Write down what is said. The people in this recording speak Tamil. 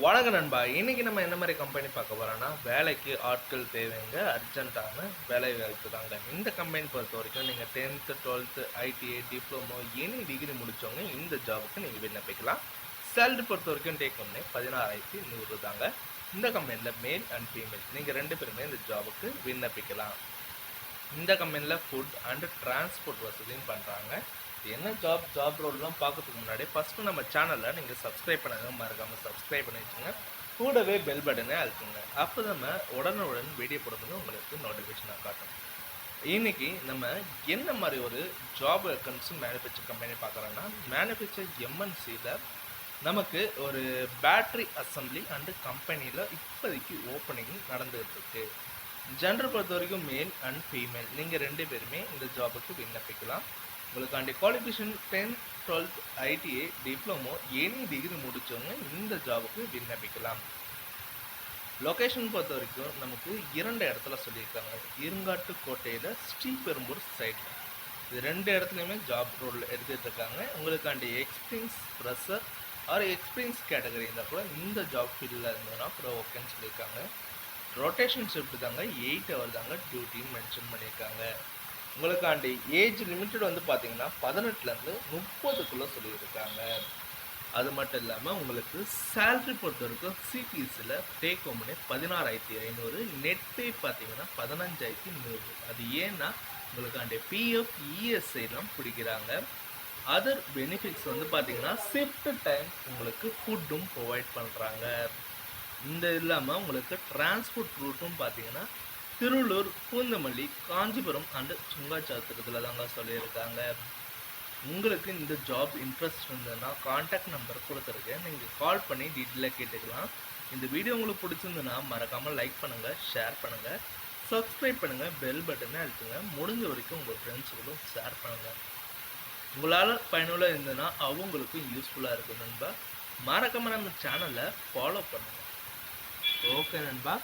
வணக்கம் நண்பா. இன்னைக்கு நம்ம என்ன மாதிரி கம்பெனி பார்க்க போறோம்னா, வேலைக்கு ஆட்கள் தேவைங்க, அர்ஜென்ட்டான வேலை வாய்ப்பு தாங்க. இந்த கம்பெனி பொறுத்த வரைக்கும் நீங்கள் 10th 12th ITI diploma any degree முடிச்சவங்க இந்த ஜாபுக்கு நீங்கள் விண்ணப்பிக்கலாம். சேலரி பொறுத்த வரைக்கும் டேக் ஹோம் 16,100 தாங்க. இந்த கம்பெனியில் மேல் அண்ட் ஃபீமேல் நீங்கள் 2 பேருமே இந்த ஜாபுக்கு விண்ணப்பிக்கலாம். இந்த கம்பெனியில் ஃபுட் அண்ட் டிரான்ஸ்போர்ட் வசதியும் பண்ணுறாங்க. என்ன ஜாப் ரோல்லாம் பார்க்கறதுக்கு முன்னாடி ஃபஸ்ட்டு நம்ம சேனலை நீங்கள் சப்ஸ்கிரைப் பண்ணுங்க, மறக்காமல் சப்ஸ்கிரைப் பண்ணி வச்சுங்க. கூடவே பெல் பட்டனை அழுத்துங்க. அப்போ நம்ம உடனுடன் வீடியோ போடும்போது உங்களுக்கு நோட்டிஃபிகேஷனாக காட்டும். இன்னைக்கு நம்ம என்ன மாதிரி ஒரு ஜாப் வேக்கன்சி மேனுஃபேக்சர் கம்பெனி பார்க்குறோன்னா, மேனுஃபேக்சர் எம்என்சியில் நமக்கு ஒரு பேட்ரி அசம்பிளி அண்டு கம்பெனியில் இப்போதைக்கு ஓப்பனிங் நடந்துகிட்டு இருக்கு. ஜெண்டர் பொறுத்த வரைக்கும் மேல் அண்ட் ஃபீமேல் நீங்கள் 2 பேருமே இந்த ஜாபுக்கு விண்ணப்பிக்கலாம். உங்களுக்காண்டி qualification 10th 12th ITI diploma any degree முடித்தவங்க இந்த ஜாபுக்கு விண்ணப்பிக்கலாம். லொக்கேஷன் பொறுத்த வரைக்கும் நமக்கு 2 இடத்துல சொல்லியிருக்காங்க. இருங்காட்டுக்கோட்டையில் ஸ்ரீபெரும்பூர் சைடில். இது 2 இடத்துலையுமே ஜாப் ரோல் எடுத்துகிட்டு இருக்காங்க. உங்களுக்காண்டி experience fresher or experience category இருந்தால் கூட இந்த ஜாப் ஃபீல்டில் இருந்ததுன்னா அப்புறம் ஓகேன்னு சொல்லியிருக்காங்க. ரொட்டேஷன் ஷிஃப்ட் தாங்க, 8 ஹவர் தாங்க டியூட்டின்னு மென்ஷன் பண்ணியிருக்காங்க. உங்களுக்காண்டி ஏஜ் லிமிட்டட் வந்து பார்த்தீங்கன்னா 18லேருந்து 30க்குள்ளே சொல்லியிருக்காங்க. அது மட்டும் இல்லாமல் உங்களுக்கு சேல்ரி பொறுத்த வரைக்கும் சிபிஎஸ்சியில் டேக் ஹோம் 16,500, நெட் பே பார்த்தீங்கன்னா 15,100. அது ஏன்னா உங்களுக்காண்டி பிஎஃப் இஎஸ்ஐலாம் பிடிக்கிறாங்க. அதர் பெனிஃபிட்ஸ் வந்து பார்த்தீங்கன்னா ஷிஃப்ட் டைம் உங்களுக்கு ஃபுட்டும் ப்ரொவைட் பண்ணுறாங்க. இந்த இல்லாமல் உங்களுக்கு டிரான்ஸ்போர்ட் ரூட்டும் பார்த்தீங்கன்னா திருவள்ளூர், பூந்தமல்லி, காஞ்சிபுரம் அண்டு சுங்காச்சாத்திரத்தில் தாங்க சொல்லியிருக்காங்க. உங்களுக்கு இந்த ஜாப் இன்ட்ரெஸ்ட் இருந்ததுன்னா கான்டாக்ட் நம்பர் கொடுத்துருக்கேன், நீங்கள் கால் பண்ணி டீட்டெயிலாக கேட்டுக்கலாம். இந்த வீடியோ உங்களுக்கு பிடிச்சிருந்ததுன்னா மறக்காமல் லைக் பண்ணுங்கள், ஷேர் பண்ணுங்கள், சப்ஸ்கிரைப் பண்ணுங்கள், பெல் பட்டனை அழுத்துங்க. முடிஞ்ச வரைக்கும் உங்கள் ஃப்ரெண்ட்ஸுகளும் ஷேர் பண்ணுங்கள். உங்களால் பயனுள்ள இருந்ததுன்னா அவங்களுக்கும் யூஸ்ஃபுல்லாக இருக்கும் நண்பா. மறக்காமல் நம்ம சேனலை ஃபாலோ பண்ணுங்கள். ஓகே நண்பா.